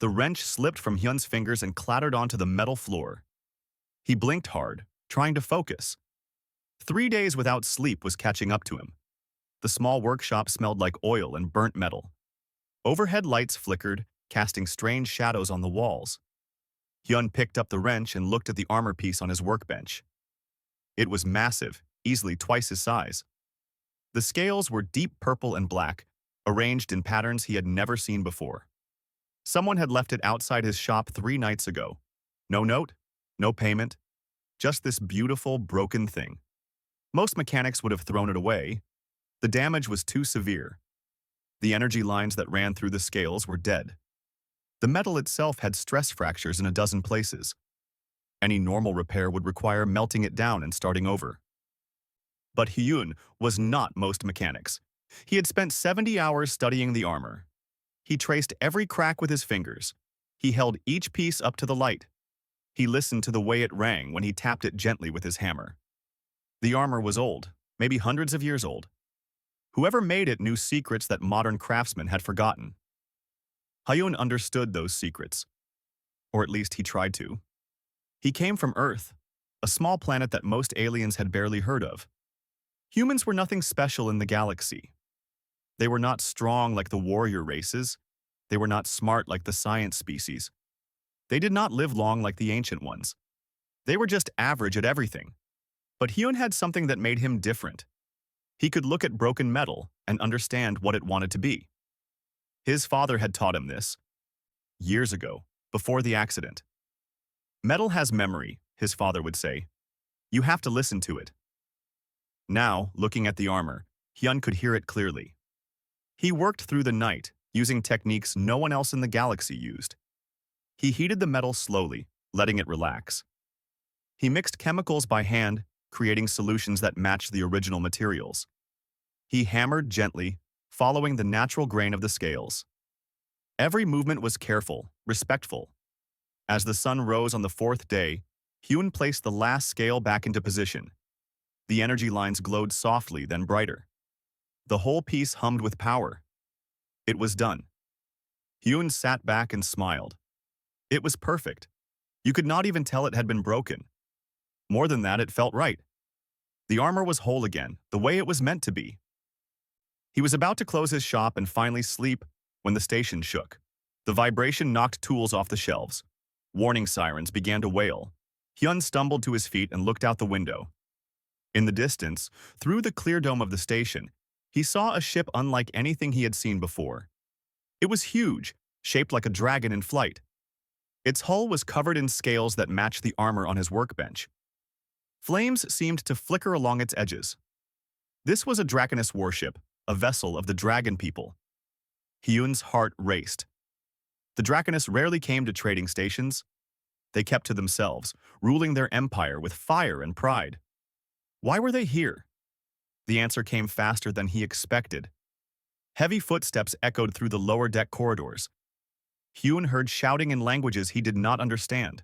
The wrench slipped from Hyun's fingers and clattered onto the metal floor. He blinked hard, trying to focus. 3 days without sleep was catching up to him. The small workshop smelled like oil and burnt metal. Overhead lights flickered, casting strange shadows on the walls. Hyun picked up the wrench and looked at the armor piece on his workbench. It was massive, easily twice his size. The scales were deep purple and black, arranged in patterns he had never seen before. Someone had left it outside his shop 3 nights ago. No note, no payment, just this beautiful, broken thing. Most mechanics would have thrown it away. The damage was too severe. The energy lines that ran through the scales were dead. The metal itself had stress fractures in a dozen places. Any normal repair would require melting it down and starting over. But Hyun was not most mechanics. He had spent 70 hours studying the armor. He traced every crack with his fingers. He held each piece up to the light. He listened to the way it rang when he tapped it gently with his hammer. The armor was old, maybe hundreds of years old. Whoever made it knew secrets that modern craftsmen had forgotten. Hyun understood those secrets. Or at least he tried to. He came from Earth, a small planet that most aliens had barely heard of. Humans were nothing special in the galaxy. They were not strong like the warrior races. They were not smart like the science species. They did not live long like the ancient ones. They were just average at everything. But Hyun had something that made him different. He could look at broken metal and understand what it wanted to be. His father had taught him this. Years ago, before the accident. Metal has memory, his father would say. You have to listen to it. Now, looking at the armor, Hyun could hear it clearly. He worked through the night, using techniques no one else in the galaxy used. He heated the metal slowly, letting it relax. He mixed chemicals by hand, creating solutions that matched the original materials. He hammered gently, following the natural grain of the scales. Every movement was careful, respectful. As the sun rose on the 4th day, Hyun placed the last scale back into position. The energy lines glowed softly, then brighter. The whole piece hummed with power. It was done. Hyun sat back and smiled. It was perfect. You could not even tell it had been broken. More than that, it felt right. The armor was whole again, the way it was meant to be. He was about to close his shop and finally sleep when the station shook. The vibration knocked tools off the shelves. Warning sirens began to wail. Hyun stumbled to his feet and looked out the window. In the distance, through the clear dome of the station, he saw a ship unlike anything he had seen before. It was huge, shaped like a dragon in flight. Its hull was covered in scales that matched the armor on his workbench. Flames seemed to flicker along its edges. This was a Draconess warship, a vessel of the Dragon people. Hyun's heart raced. The Draconess rarely came to trading stations. They kept to themselves, ruling their empire with fire and pride. Why were they here? The answer came faster than he expected. Heavy footsteps echoed through the lower deck corridors. Hyun heard shouting in languages he did not understand.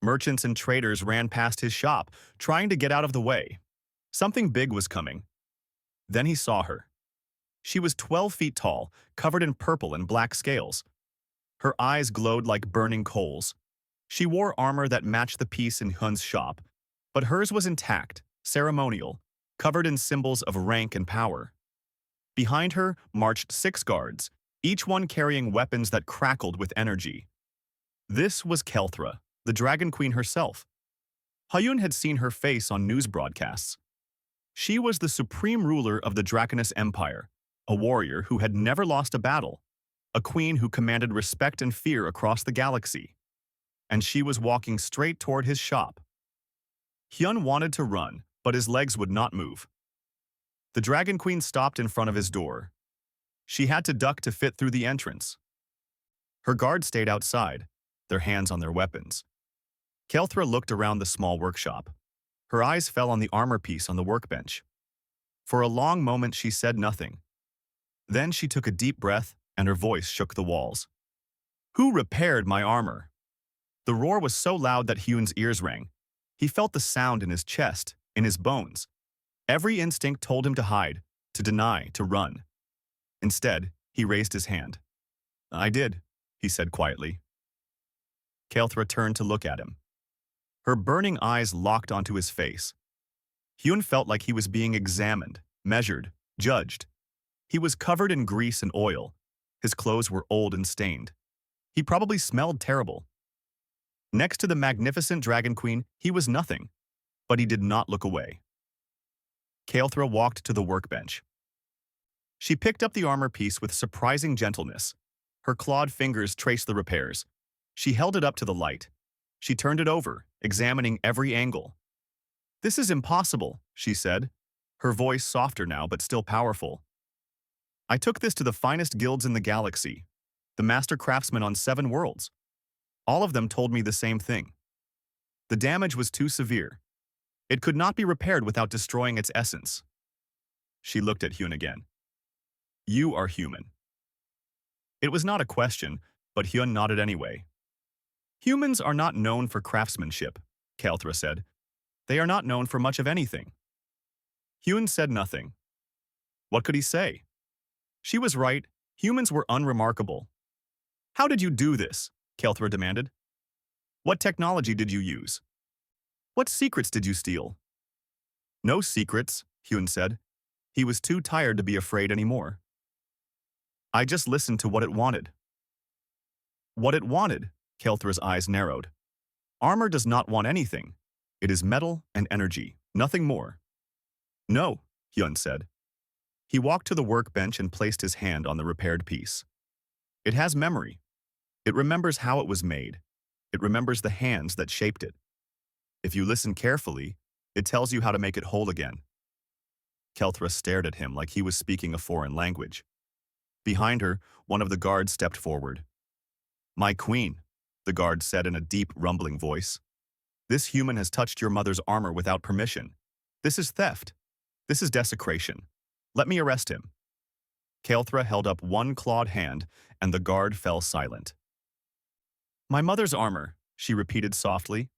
Merchants and traders ran past his shop, trying to get out of the way. Something big was coming. Then he saw her. She was 12 feet tall, covered in purple and black scales. Her eyes glowed like burning coals. She wore armor that matched the piece in Hyun's shop, but hers was intact, ceremonial, covered in symbols of rank and power. Behind her marched 6 guards, each one carrying weapons that crackled with energy. This was Kelthra, the Dragon Queen herself. Hyun had seen her face on news broadcasts. She was the supreme ruler of the Draconess Empire, a warrior who had never lost a battle, a queen who commanded respect and fear across the galaxy. And she was walking straight toward his shop. Hyun wanted to run, but his legs would not move. The Dragon Queen stopped in front of his door. She had to duck to fit through the entrance. Her guards stayed outside, their hands on their weapons. Kelthra looked around the small workshop. Her eyes fell on the armor piece on the workbench. For a long moment she said nothing. Then she took a deep breath and her voice shook the walls. "Who repaired my armor?" The roar was so loud that Hyun's ears rang. He felt the sound in his chest, in his bones. Every instinct told him to hide, to deny, to run. Instead, he raised his hand. "I did," he said quietly. Kael'thra turned to look at him. Her burning eyes locked onto his face. Hyun felt like he was being examined, measured, judged. He was covered in grease and oil. His clothes were old and stained. He probably smelled terrible. Next to the magnificent Dragon Queen, he was nothing, but he did not look away. Kael'thra walked to the workbench. She picked up the armor piece with surprising gentleness. Her clawed fingers traced the repairs. She held it up to the light. She turned it over, examining every angle. "This is impossible," she said, her voice softer now but still powerful. "I took this to the finest guilds in the galaxy, the master craftsmen on 7 worlds. All of them told me the same thing. The damage was too severe. It could not be repaired without destroying its essence." She looked at Hyun again. "You are human." It was not a question, but Hyun nodded anyway. "Humans are not known for craftsmanship," Kael'thra said. "They are not known for much of anything." Hyun said nothing. What could he say? She was right. Humans were unremarkable. "How did you do this?" Kael'thra demanded. "What technology did you use? What secrets did you steal?" "No secrets," Hyun said. He was too tired to be afraid anymore. "I just listened to what it wanted." "What it wanted?" Kael'thra's eyes narrowed. "Armor does not want anything. It is metal and energy, nothing more." "No," Hyun said. He walked to the workbench and placed his hand on the repaired piece. "It has memory. It remembers how it was made. It remembers the hands that shaped it. If you listen carefully, it tells you how to make it whole again." Kael'thra stared at him like he was speaking a foreign language. Behind her, one of the guards stepped forward. "My queen," the guard said in a deep, rumbling voice. "This human has touched your mother's armor without permission. This is theft. This is desecration. Let me arrest him." Kael'thra held up one clawed hand, and the guard fell silent. "My mother's armor," she repeated softly.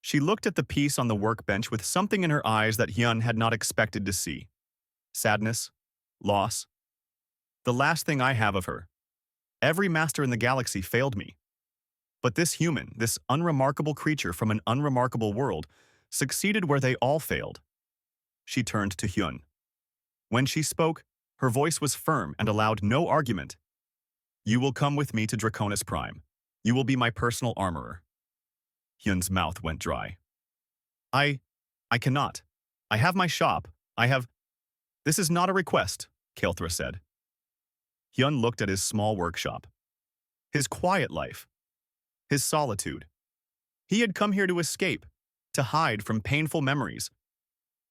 She looked at the piece on the workbench with something in her eyes that Hyun had not expected to see. Sadness, loss. "The last thing I have of her. Every master in the galaxy failed me. But this human, this unremarkable creature from an unremarkable world, succeeded where they all failed." She turned to Hyun. When she spoke, her voice was firm and allowed no argument. "You will come with me to Draconis Prime. You will be my personal armorer." Hyun's mouth went dry. I cannot. I have my shop. This is not a request," Kael'thra said. Hyun looked at his small workshop. His quiet life. His solitude. He had come here to escape, to hide from painful memories.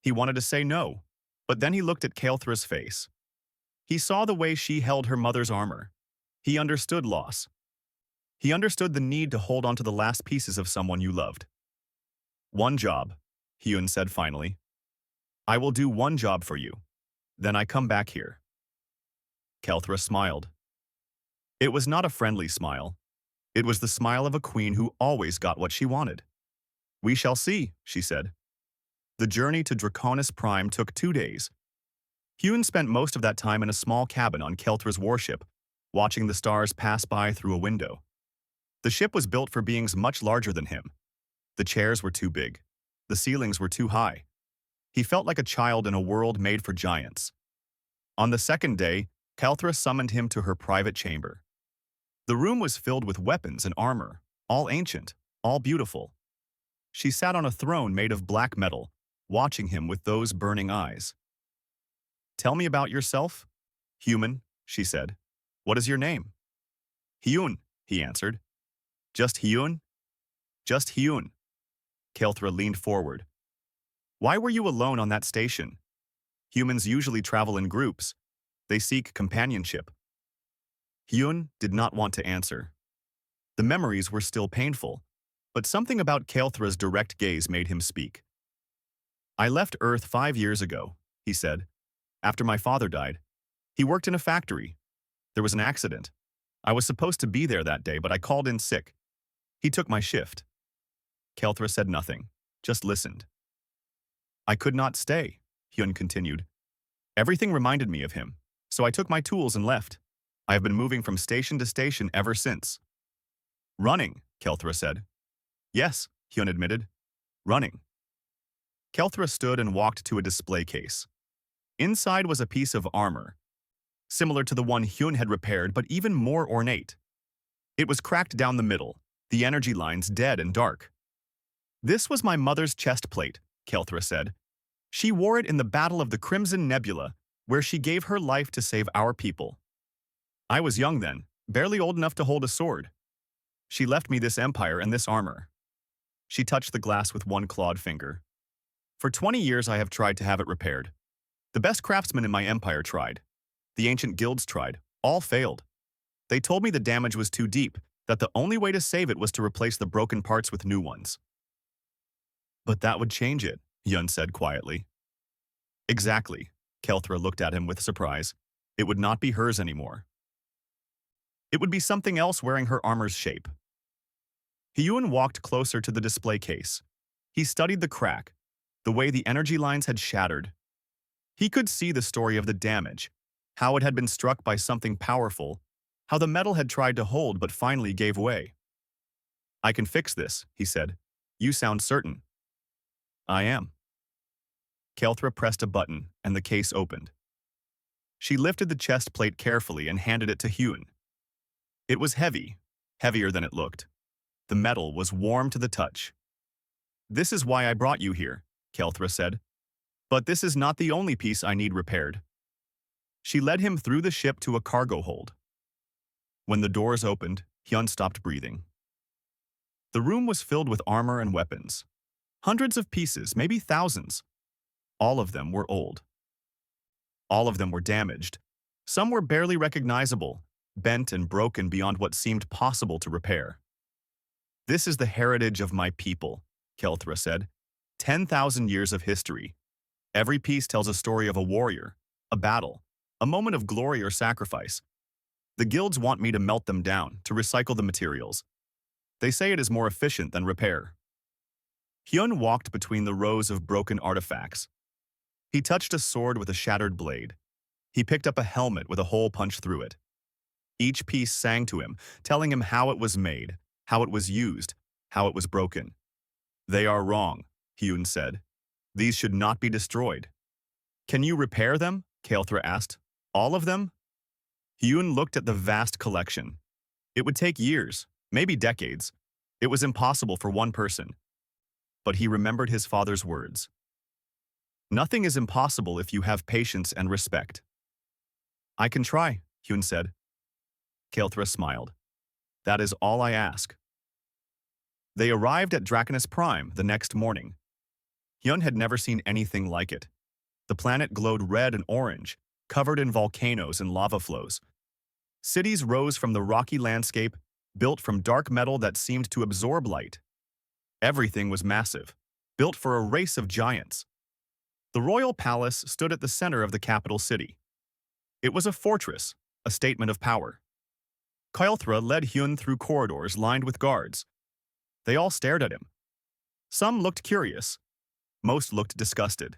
He wanted to say no, but then he looked at Kael'thra's face. He saw the way she held her mother's armor. He understood loss. He understood the need to hold on to the last pieces of someone you loved. "One job," Hyun said finally. "I will do one job for you. Then I come back here." Kael'thra smiled. It was not a friendly smile. It was the smile of a queen who always got what she wanted. "We shall see," she said. The journey to Draconis Prime took 2 days. Hyun spent most of that time in a small cabin on Kael'thra's warship, watching the stars pass by through a window. The ship was built for beings much larger than him. The chairs were too big. The ceilings were too high. He felt like a child in a world made for giants. On the second day, Kael'thra summoned him to her private chamber. The room was filled with weapons and armor, all ancient, all beautiful. She sat on a throne made of black metal, watching him with those burning eyes. "Tell me about yourself." "Human," she said. "What is your name?" "Hyun," he answered. "Just Hyun?" "Just Hyun." Kael'thra leaned forward. "Why were you alone on that station? Humans usually travel in groups. They seek companionship." Hyun did not want to answer. The memories were still painful, but something about Kael'thra's direct gaze made him speak. "I left Earth 5 years ago," he said. "After my father died. He worked in a factory. There was an accident. I was supposed to be there that day, but I called in sick. He took my shift." Kael'thra said nothing, just listened. "I could not stay," Hyun continued. "Everything reminded me of him, so I took my tools and left. I have been moving from station to station ever since. Running, Kelthra said. Yes, Hyun admitted. Running. Kelthra stood and walked to a display case. Inside was a piece of armor, similar to the one Hyun had repaired but even more ornate. It was cracked down the middle, the energy lines dead and dark. This was my mother's chest plate, Kelthra said. She wore it in the Battle of the Crimson Nebula, where she gave her life to save our people. I was young then, barely old enough to hold a sword. She left me this empire and this armor. She touched the glass with one clawed finger. For 20 years I have tried to have it repaired. The best craftsmen in my empire tried. The ancient guilds tried. All failed. They told me the damage was too deep, that the only way to save it was to replace the broken parts with new ones. But that would change it, Yun said quietly. Exactly. Kelthra looked at him with surprise. It would not be hers anymore. It would be something else wearing her armor's shape. Hyun walked closer to the display case. He studied the crack, the way the energy lines had shattered. He could see the story of the damage, how it had been struck by something powerful, how the metal had tried to hold but finally gave way. I can fix this, he said. You sound certain. I am. Kelthra pressed a button, and the case opened. She lifted the chest plate carefully and handed it to Hyun. It was heavy, heavier than it looked. The metal was warm to the touch. This is why I brought you here, Kelthra said. But this is not the only piece I need repaired. She led him through the ship to a cargo hold. When the doors opened, Hyun stopped breathing. The room was filled with armor and weapons. Hundreds of pieces, maybe thousands. All of them were old. All of them were damaged. Some were barely recognizable, bent and broken beyond what seemed possible to repair. This is the heritage of my people, Kelthra said. 10,000 years of history. Every piece tells a story of a warrior, a battle, a moment of glory or sacrifice. The guilds want me to melt them down, to recycle the materials. They say it is more efficient than repair. Hyun walked between the rows of broken artifacts. He touched a sword with a shattered blade. He picked up a helmet with a hole punched through it. Each piece sang to him, telling him how it was made, how it was used, how it was broken. They are wrong, Hyun said. These should not be destroyed. Can you repair them? Kelthra asked. All of them? Hyun looked at the vast collection. It would take years, maybe decades. It was impossible for one person. But he remembered his father's words. Nothing is impossible if you have patience and respect. I can try, Hyun said. Kelthra smiled. That is all I ask. They arrived at Draconus Prime the next morning. Hyun had never seen anything like it. The planet glowed red and orange, covered in volcanoes and lava flows. Cities rose from the rocky landscape, built from dark metal that seemed to absorb light. Everything was massive, built for a race of giants. The royal palace stood at the center of the capital city. It was a fortress, a statement of power. Kelthra led Hyun through corridors lined with guards. They all stared at him. Some looked curious. Most looked disgusted.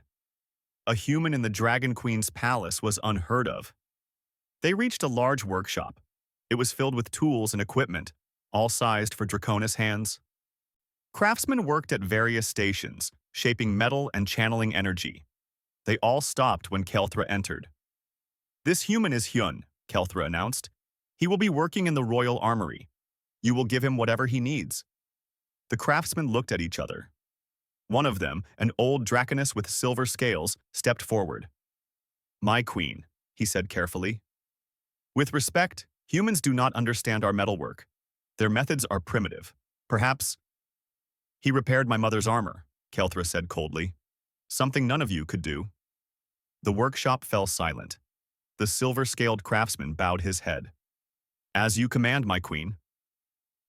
A human in the Dragon Queen's palace was unheard of. They reached a large workshop. It was filled with tools and equipment, all sized for Draconis hands. Craftsmen worked at various stations, shaping metal and channeling energy. They all stopped when Kelthra entered. This human is Hyun, Kelthra announced. He will be working in the royal armory. You will give him whatever he needs. The craftsmen looked at each other. One of them, an old Draconus with silver scales, stepped forward. My queen, he said carefully. With respect, humans do not understand our metalwork. Their methods are primitive. Perhaps... He repaired my mother's armor, Kelthra said coldly. Something none of you could do. The workshop fell silent. The silver-scaled craftsman bowed his head. As you command, my queen.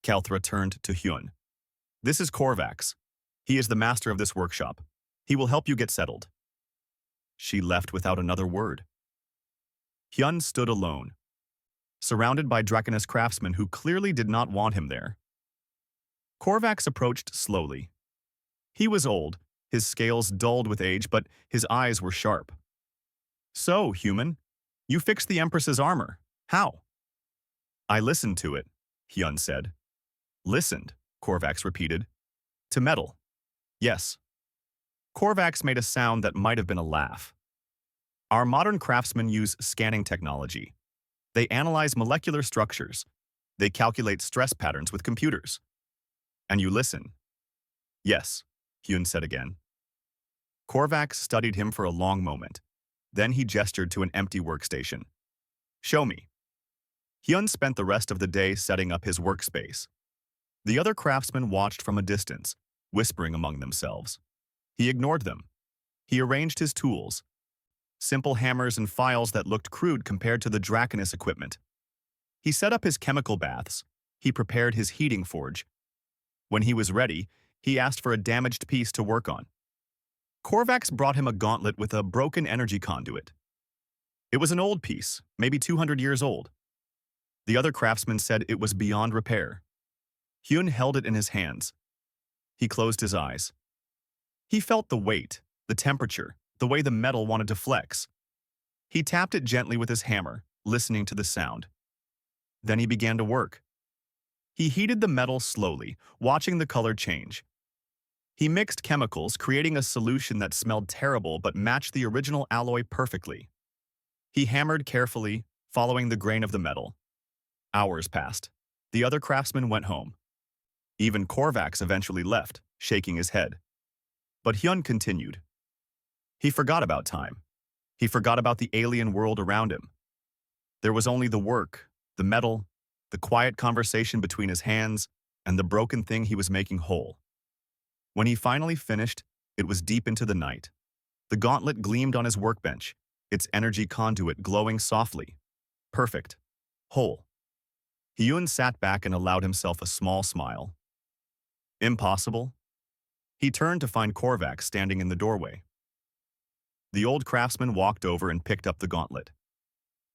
Kelthra turned to Hyun. This is Korvax. He is the master of this workshop. He will help you get settled. She left without another word. Hyun stood alone, surrounded by Draconus craftsmen who clearly did not want him there. Korvax approached slowly. He was old, his scales dulled with age, but his eyes were sharp. So, human, you fixed the Empress's armor. How? I listened to it, Hyun said. Listened, Korvax repeated. To metal. Yes. Korvax made a sound that might have been a laugh. Our modern craftsmen use scanning technology. They analyze molecular structures. They calculate stress patterns with computers. And you listen. Yes, Hyun said again. Korvax studied him for a long moment. Then he gestured to an empty workstation. Show me. Hyun spent the rest of the day setting up his workspace. The other craftsmen watched from a distance, whispering among themselves. He ignored them. He arranged his tools. Simple hammers and files that looked crude compared to the Draconus equipment. He set up his chemical baths. He prepared his heating forge. When he was ready, he asked for a damaged piece to work on. Korvax brought him a gauntlet with a broken energy conduit. It was an old piece, maybe 200 years old. The other craftsman said it was beyond repair. Hyun held it in his hands. He closed his eyes. He felt the weight, the temperature, the way the metal wanted to flex. He tapped it gently with his hammer, listening to the sound. Then he began to work. He heated the metal slowly, watching the color change. He mixed chemicals, creating a solution that smelled terrible but matched the original alloy perfectly. He hammered carefully, following the grain of the metal. Hours passed. The other craftsmen went home. Even Korvax eventually left, shaking his head. But Hyun continued. He forgot about time. He forgot about the alien world around him. There was only the work, the metal, the quiet conversation between his hands, and the broken thing he was making whole. When he finally finished, it was deep into the night. The gauntlet gleamed on his workbench, its energy conduit glowing softly. Perfect. Whole. Hyun sat back and allowed himself a small smile. Impossible? He turned to find Korvax standing in the doorway. The old craftsman walked over and picked up the gauntlet.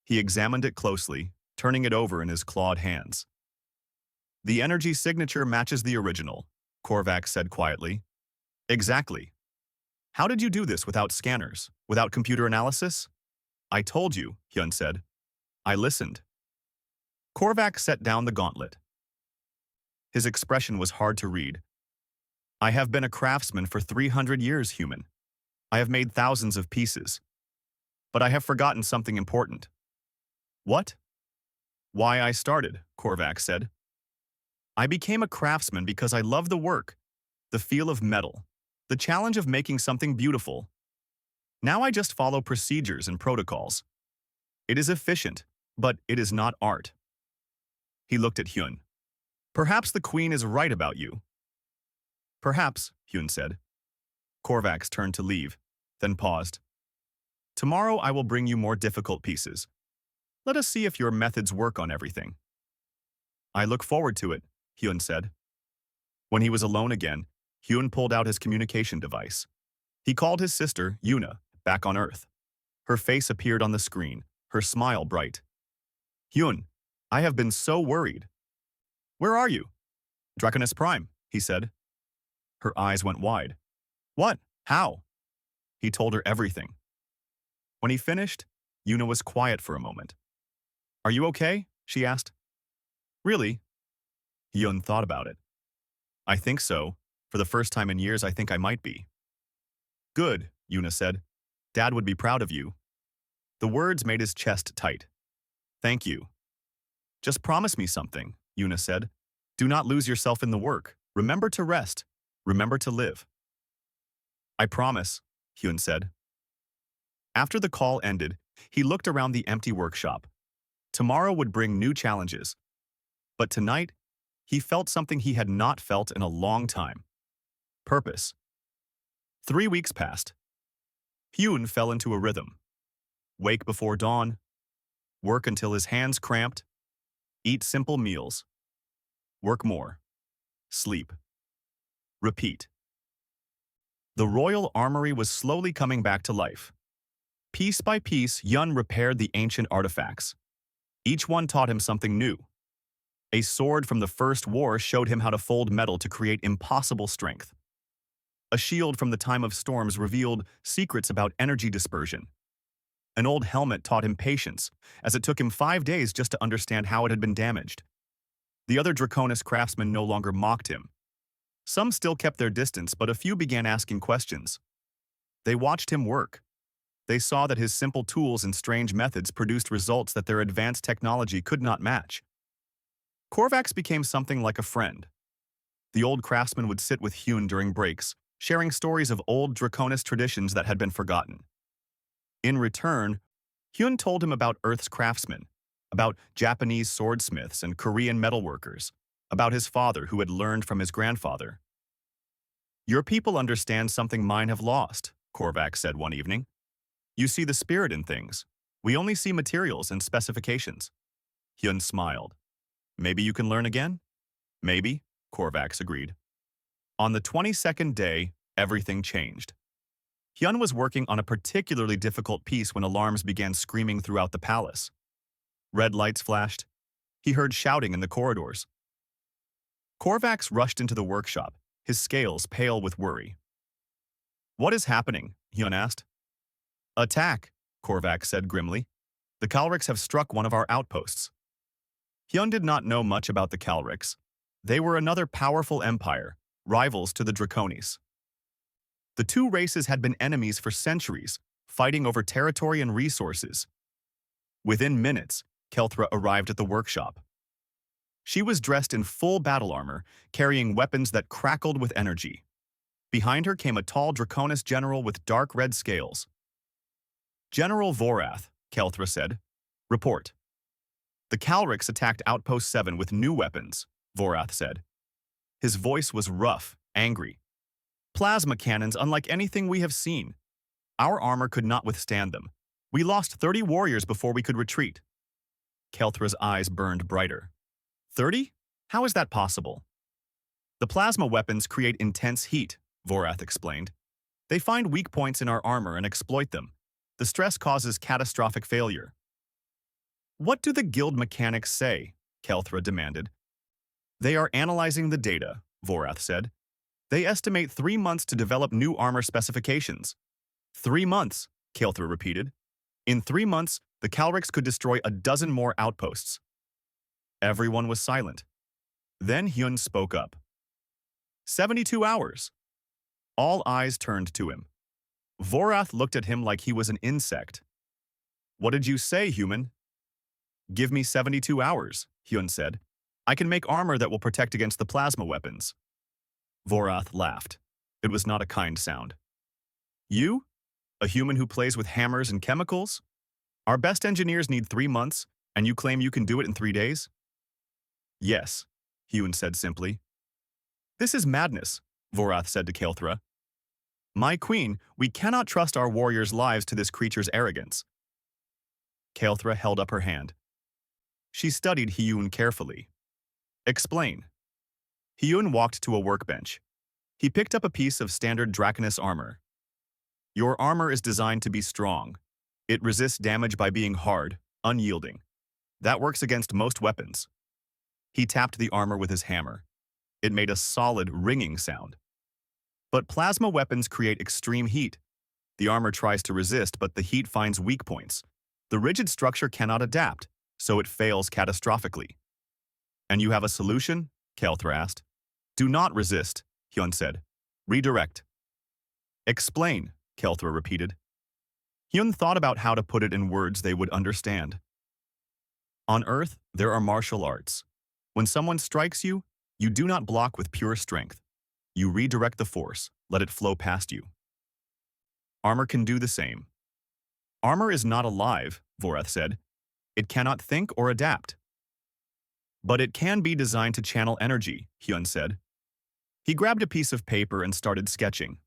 He examined it closely, turning it over in his clawed hands. The energy signature matches the original, Korvax said quietly. Exactly. How did you do this without scanners, without computer analysis? I told you, Hyun said. I listened. Korvax set down the gauntlet. His expression was hard to read. I have been a craftsman for 300 years, human. I have made thousands of pieces. But I have forgotten something important. What? Why I started, Korvax said. I became a craftsman because I love the work, the feel of metal, the challenge of making something beautiful. Now I just follow procedures and protocols. It is efficient, but it is not art. He looked at Hyun. Perhaps the queen is right about you. Perhaps, Hyun said. Korvax turned to leave, then paused. Tomorrow I will bring you more difficult pieces. Let us see if your methods work on everything. I look forward to it, Hyun said. When he was alone again, Hyun pulled out his communication device. He called his sister, Yuna, back on Earth. Her face appeared on the screen, her smile bright. Hyun, I have been so worried. Where are you? Draconus Prime, he said. Her eyes went wide. What? How? He told her everything. When he finished, Yuna was quiet for a moment. Are you okay? She asked. Really? Hyun thought about it. I think so. For the first time in years, I think I might be. Good, Yuna said. Dad would be proud of you. The words made his chest tight. Thank you. Just promise me something, Yuna said. Do not lose yourself in the work. Remember to rest. Remember to live. I promise, Hyun said. After the call ended, he looked around the empty workshop. Tomorrow would bring new challenges. But tonight, he felt something he had not felt in a long time. Purpose. 3 weeks passed. Hyun fell into a rhythm. Wake before dawn. Work until his hands cramped. Eat simple meals. Work more. Sleep. Repeat. The royal armory was slowly coming back to life. Piece by piece, Hyun repaired the ancient artifacts. Each one taught him something new. A sword from the First War showed him how to fold metal to create impossible strength. A shield from the time of storms revealed secrets about energy dispersion. An old helmet taught him patience, as it took him 5 days just to understand how it had been damaged. The other Draconis craftsmen no longer mocked him. Some still kept their distance, but a few began asking questions. They watched him work. They saw that his simple tools and strange methods produced results that their advanced technology could not match. Korvax became something like a friend. The old craftsman would sit with Hyun during breaks, sharing stories of old Draconis traditions that had been forgotten. In return, Hyun told him about Earth's craftsmen, about Japanese swordsmiths and Korean metalworkers, about his father who had learned from his grandfather. "Your people understand something mine have lost," Korvax said one evening. "You see the spirit in things. We only see materials and specifications." Hyun smiled. "Maybe you can learn again?" "Maybe," Korvax agreed. On the 22nd day, everything changed. Hyun was working on a particularly difficult piece when alarms began screaming throughout the palace. Red lights flashed. He heard shouting in the corridors. Korvax rushed into the workshop, his scales pale with worry. "What is happening?" Hyun asked. "Attack," Korvax said grimly. "The Kalriks have struck one of our outposts." Hyun did not know much about the Kalriks. They were another powerful empire, rivals to the Draconis. The two races had been enemies for centuries, fighting over territory and resources. Within minutes, Kelthra arrived at the workshop. She was dressed in full battle armor, carrying weapons that crackled with energy. Behind her came a tall Draconis general with dark red scales. "General Vorath," Kelthra said. "Report." "The Kalriks attacked Outpost 7 with new weapons," Vorath said. His voice was rough, angry. "Plasma cannons unlike anything we have seen. Our armor could not withstand them. We lost 30 warriors before we could retreat." Kelthra's eyes burned brighter. 30? How is that possible? "The plasma weapons create intense heat," Vorath explained. "They find weak points in our armor and exploit them. The stress causes catastrophic failure." "What do the guild mechanics say?" Kelthra demanded. "They are analyzing the data," Vorath said. "They estimate 3 months to develop new armor specifications." 3 months, Kelthra repeated. "In 3 months, the Kalriks could destroy a dozen more outposts." Everyone was silent. Then Hyun spoke up. 72 hours. All eyes turned to him. Vorath looked at him like he was an insect. "What did you say, human?" "Give me 72 hours, Hyun said. "I can make armor that will protect against the plasma weapons." Vorath laughed. It was not a kind sound. "You? A human who plays with hammers and chemicals? Our best engineers need 3 months, and you claim you can do it in 3 days?" "Yes," Hyun said simply. "This is madness," Vorath said to Kelthra. "My queen, we cannot trust our warriors' lives to this creature's arrogance." Kelthra held up her hand. She studied Hyun carefully. "Explain." Hyun walked to a workbench. He picked up a piece of standard Draconis armor. "Your armor is designed to be strong. It resists damage by being hard, unyielding. That works against most weapons." He tapped the armor with his hammer. It made a solid, ringing sound. "But plasma weapons create extreme heat. The armor tries to resist, but the heat finds weak points. The rigid structure cannot adapt, so it fails catastrophically." "And you have a solution?" Kelthra asked. "Do not resist," Hyun said. "Redirect." "Explain," Kelthra repeated. Hyun thought about how to put it in words they would understand. "On Earth, there are martial arts. When someone strikes you, you do not block with pure strength. You redirect the force, let it flow past you. Armor can do the same." "Armor is not alive," Vorath said. "It cannot think or adapt." "But it can be designed to channel energy," Hyun said. He grabbed a piece of paper and started sketching.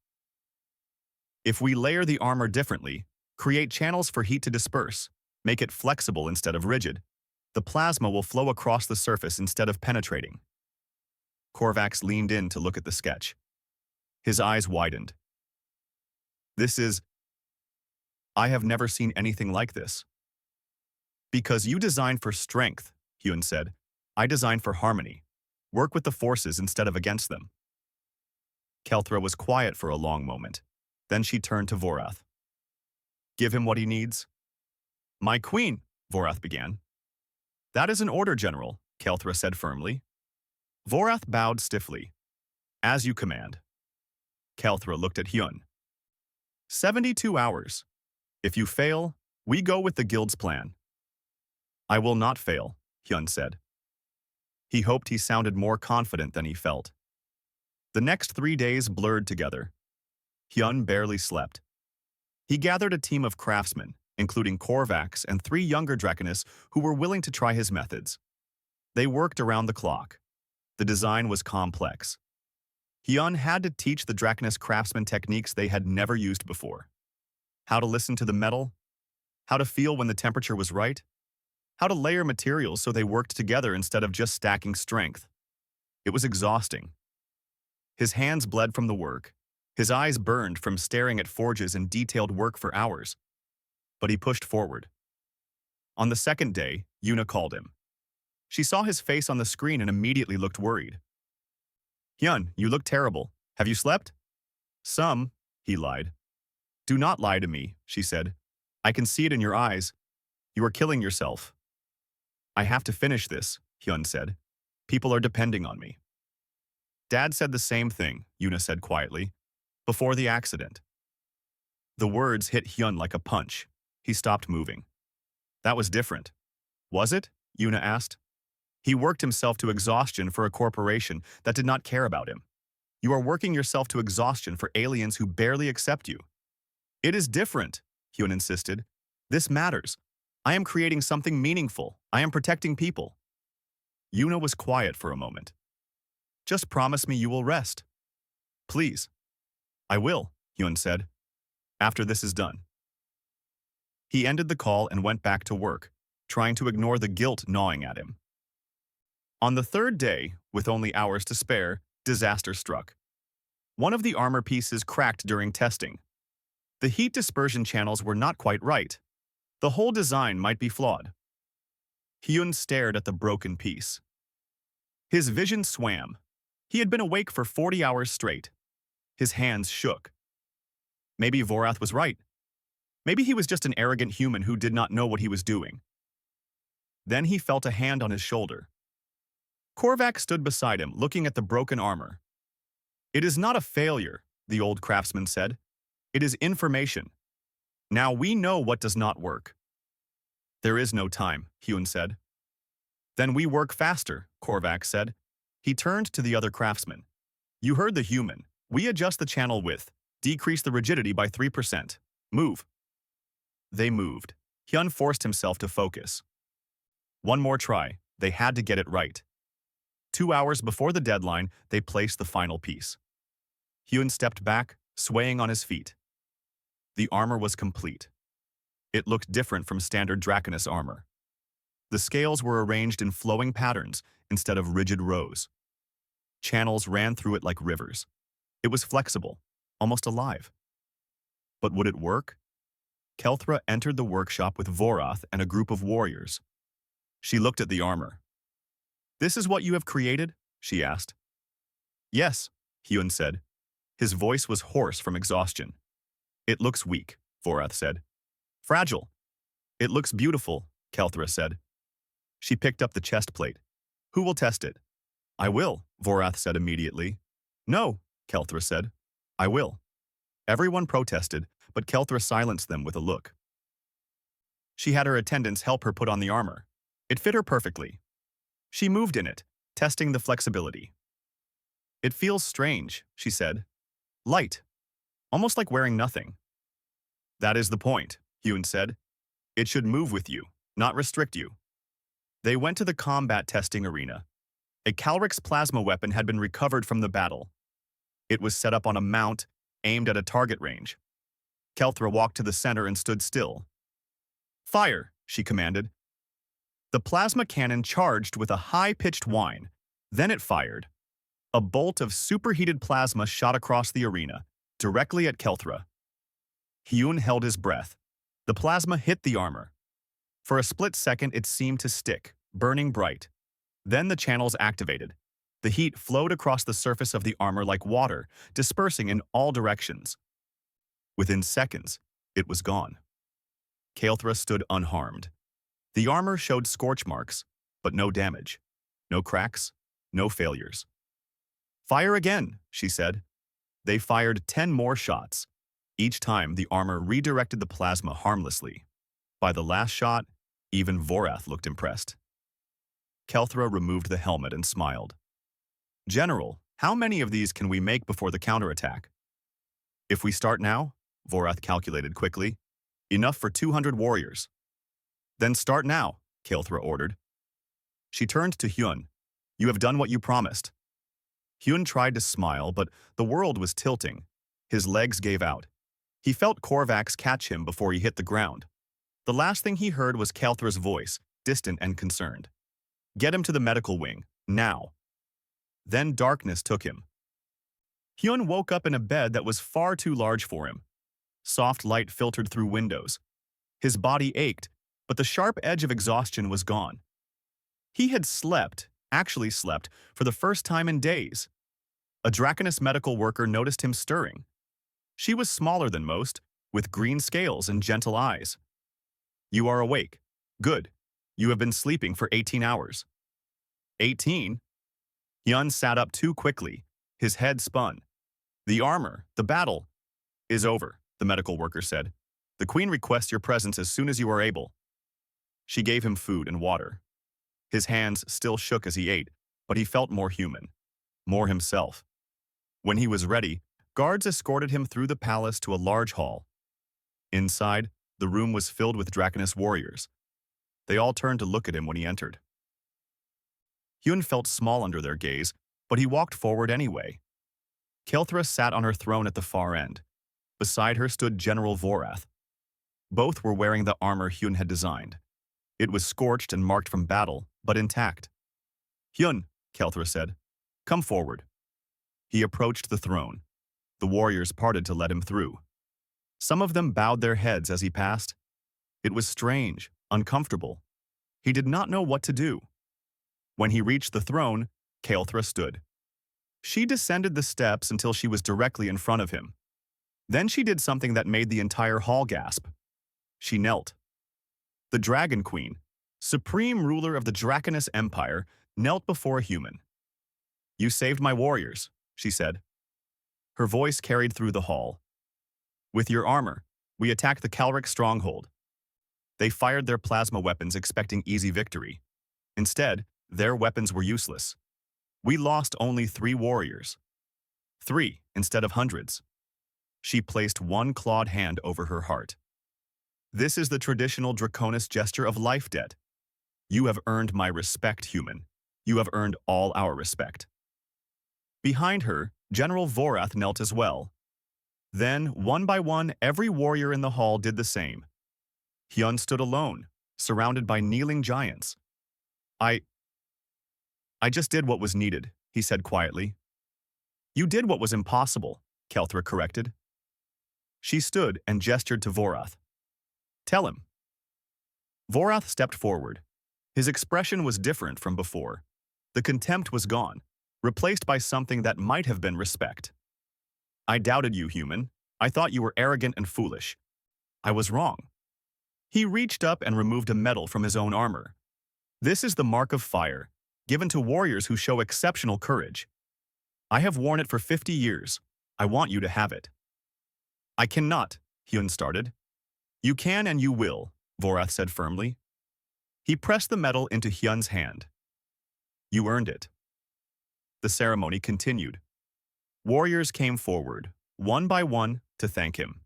"If we layer the armor differently, create channels for heat to disperse, make it flexible instead of rigid, the plasma will flow across the surface instead of penetrating." Korvax leaned in to look at the sketch. His eyes widened. I have never seen anything like this." "Because you design for strength," Hyun said. "I design for harmony. Work with the forces instead of against them." Kelthra was quiet for a long moment. Then she turned to Vorath. "Give him what he needs." My queen, Vorath began. That is an order, General, Kelthra said firmly. Vorath bowed stiffly. As you command. Kelthra looked at Hyun. 72 hours. If you fail, we go with the guild's plan. I will not fail, Hyun said. He hoped he sounded more confident than he felt. The next 3 days blurred together. Hyun barely slept. He gathered a team of craftsmen, including Korvax and 3 younger Draconis who were willing to try his methods. They worked around the clock. The design was complex. Hyun had to teach the Draconis craftsmen techniques they had never used before. How to listen to the metal, how to feel when the temperature was right, how to layer materials so they worked together instead of just stacking strength. It was exhausting. His hands bled from the work. His eyes burned from staring at forges and detailed work for hours. But he pushed forward. On the second day, Yuna called him. She saw his face on the screen and immediately looked worried. Hyun, you look terrible. Have you slept? Some, he lied. Do not lie to me, she said. I can see it in your eyes. You are killing yourself. I have to finish this, Hyun said. People are depending on me. Dad said the same thing, Yuna said quietly, before the accident. The words hit Hyun like a punch. He stopped moving. That was different. Was it? Yuna asked. He worked himself to exhaustion for a corporation that did not care about him. You are working yourself to exhaustion for aliens who barely accept you. It is different, Hyun insisted. This matters. I am creating something meaningful. I am protecting people. Yuna was quiet for a moment. Just promise me you will rest. Please. I will, Hyun said. After this is done. He ended the call and went back to work, trying to ignore the guilt gnawing at him. On the third day, with only hours to spare, disaster struck. One of the armor pieces cracked during testing. The heat dispersion channels were not quite right. The whole design might be flawed. Hyun stared at the broken piece. His vision swam. He had been awake for 40 hours straight. His hands shook. Maybe Vorath was right. Maybe he was just an arrogant human who did not know what he was doing. Then he felt a hand on his shoulder. Korvax stood beside him, looking at the broken armor. It is not a failure, the old craftsman said. It is information. Now we know what does not work. There is no time, Hyun said. Then we work faster, Korvax said. He turned to the other craftsman. You heard the human. We adjust the channel width, decrease the rigidity by 3%. Move. They moved. Hyun forced himself to focus. One more try. They had to get it right. 2 hours before the deadline, they placed the final piece. Hyun stepped back, swaying on his feet. The armor was complete. It looked different from standard Draconis armor. The scales were arranged in flowing patterns instead of rigid rows. Channels ran through it like rivers. It was flexible, almost alive. But would it work? Kelthra entered the workshop with Vorath and a group of warriors. She looked at the armor. This is what you have created? She asked. Yes, Hyun said. His voice was hoarse from exhaustion. It looks weak, Vorath said. Fragile. It looks beautiful, Kelthra said. She picked up the chest plate. Who will test it? I will, Vorath said immediately. No, Kelthra said. I will. Everyone protested, but Kelthra silenced them with a look. She had her attendants help her put on the armor. It fit her perfectly. She moved in it, testing the flexibility. It feels strange, she said. Light. Almost like wearing nothing. That is the point, Hyun said. It should move with you, not restrict you. They went to the combat testing arena. A Calrix plasma weapon had been recovered from the battle. It was set up on a mount, aimed at a target range. Kelthra walked to the center and stood still. Fire, she commanded. The plasma cannon charged with a high-pitched whine. Then it fired. A bolt of superheated plasma shot across the arena, directly at Kelthra. Hyun held his breath. The plasma hit the armor. For a split second, it seemed to stick, burning bright. Then the channels activated. The heat flowed across the surface of the armor like water, dispersing in all directions. Within seconds, it was gone. Kael'thra stood unharmed. The armor showed scorch marks, but no damage. No cracks, no failures. "Fire again," she said. They fired 10 more shots. Each time, the armor redirected the plasma harmlessly. By the last shot, even Vorath looked impressed. Kael'thra removed the helmet and smiled. "General, how many of these can we make before the counterattack?" "If we start now," Vorath calculated quickly, "enough for 200 warriors." "Then start now," Kael'thra ordered. She turned to Hyun. "You have done what you promised." Hyun tried to smile, but the world was tilting. His legs gave out. He felt Korvax catch him before he hit the ground. The last thing he heard was Kael'thra's voice, distant and concerned. "Get him to the medical wing, now." Then darkness took him. Hyun woke up in a bed that was far too large for him. Soft light filtered through windows. His body ached, but the sharp edge of exhaustion was gone. He had actually slept, for the first time in days. A Draconess medical worker noticed him stirring. She was smaller than most, with green scales and gentle eyes. "You are awake. Good. You have been sleeping for 18 hours. 18? Hyun sat up too quickly. His head spun. "The armor, the battle, is over," the medical worker said. "The Queen requests your presence as soon as you are able." She gave him food and water. His hands still shook as he ate, but he felt more human, more himself. When he was ready, guards escorted him through the palace to a large hall. Inside, the room was filled with Draconess warriors. They all turned to look at him when he entered. Hyun felt small under their gaze, but he walked forward anyway. Kael'thra sat on her throne at the far end. Beside her stood General Vorath. Both were wearing the armor Hyun had designed. It was scorched and marked from battle, but intact. "Hyun," Kael'thra said, "come forward." He approached the throne. The warriors parted to let him through. Some of them bowed their heads as he passed. It was strange, uncomfortable. He did not know what to do. When he reached the throne, Kael'thra stood. She descended the steps until she was directly in front of him. Then she did something that made the entire hall gasp. She knelt. The Dragon Queen, supreme ruler of the Draconess Empire, knelt before a human. "You saved my warriors," she said. Her voice carried through the hall. "With your armor, we attacked the Calric stronghold." They fired their plasma weapons expecting easy victory. Instead, their weapons were useless. "We lost only 3 warriors. 3 instead of hundreds." She placed one clawed hand over her heart. "This is the traditional Draconess gesture of life debt. You have earned my respect, human. You have earned all our respect." Behind her, General Vorath knelt as well. Then, one by one, every warrior in the hall did the same. Hyun stood alone, surrounded by kneeling giants. I just did what was needed," he said quietly. "You did what was impossible," Kael'thra corrected. She stood and gestured to Vorath. "Tell him." Vorath stepped forward. His expression was different from before. The contempt was gone, replaced by something that might have been respect. "I doubted you, human. I thought you were arrogant and foolish. I was wrong." He reached up and removed a medal from his own armor. "This is the Mark of Fire, given to warriors who show exceptional courage. I have worn it for 50 years. I want you to have it." "I cannot," Hyun started. "You can and you will," Vorath said firmly. He pressed the medal into Hyun's hand. "You earned it." The ceremony continued. Warriors came forward, one by one, to thank him.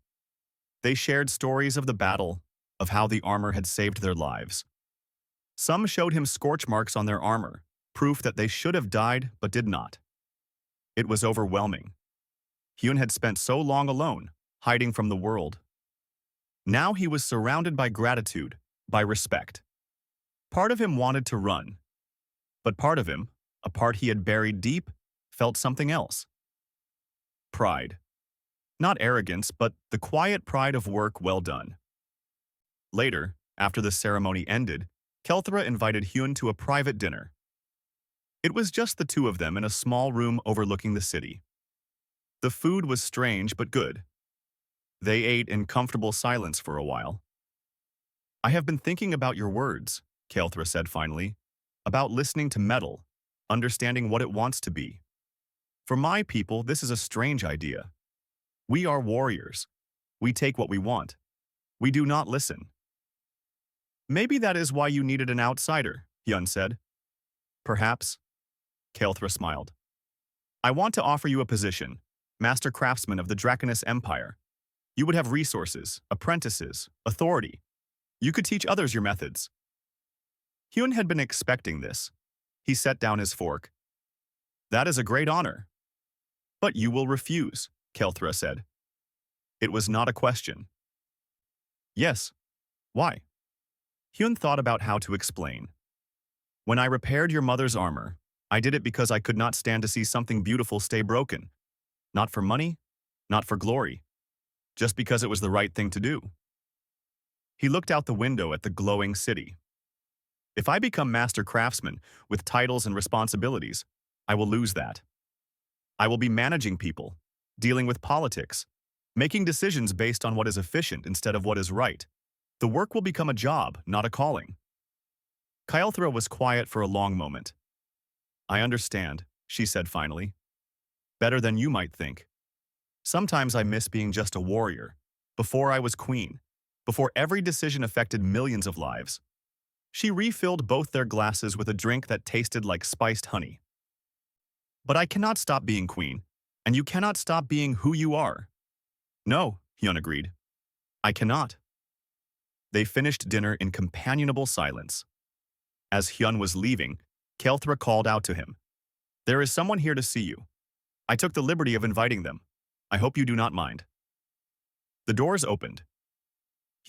They shared stories of the battle, of how the armor had saved their lives. Some showed him scorch marks on their armor, proof that they should have died but did not. It was overwhelming. Hyun had spent so long alone, hiding from the world. Now he was surrounded by gratitude, by respect. Part of him wanted to run, but part of him, a part he had buried deep, felt something else. Pride. Not arrogance, but the quiet pride of work well done. Later, after the ceremony ended, Kael'thra invited Hyun to a private dinner. It was just the two of them in a small room overlooking the city. The food was strange but good. They ate in comfortable silence for a while. I have been thinking about your words, Kael'thra said finally, about listening to metal, understanding what it wants to be. For my people, this is a strange idea. We are warriors. We take what we want. We do not listen. Maybe that is why you needed an outsider, Hyun said. Perhaps. Kael'thra smiled. I want to offer you a position, Master Craftsman of the Draconess Empire. You would have resources, apprentices, authority. You could teach others your methods. Hyun had been expecting this. He set down his fork. That is a great honor. But you will refuse, Kael'thra said. It was not a question. Yes. Why? Hyun thought about how to explain. When I repaired your mother's armor, I did it because I could not stand to see something beautiful stay broken. Not for money, not for glory, just because it was the right thing to do. He looked out the window at the glowing city. If I become master craftsman with titles and responsibilities, I will lose that. I will be managing people, dealing with politics, making decisions based on what is efficient instead of what is right. The work will become a job, not a calling. Kael'thra was quiet for a long moment. I understand, she said finally. Better than you might think. Sometimes I miss being just a warrior, before I was queen, before every decision affected millions of lives. She refilled both their glasses with a drink that tasted like spiced honey. But I cannot stop being queen, and you cannot stop being who you are. No, Hyun agreed. I cannot. They finished dinner in companionable silence. As Hyun was leaving, Kael'thra called out to him. There is someone here to see you. I took the liberty of inviting them. I hope you do not mind. The doors opened.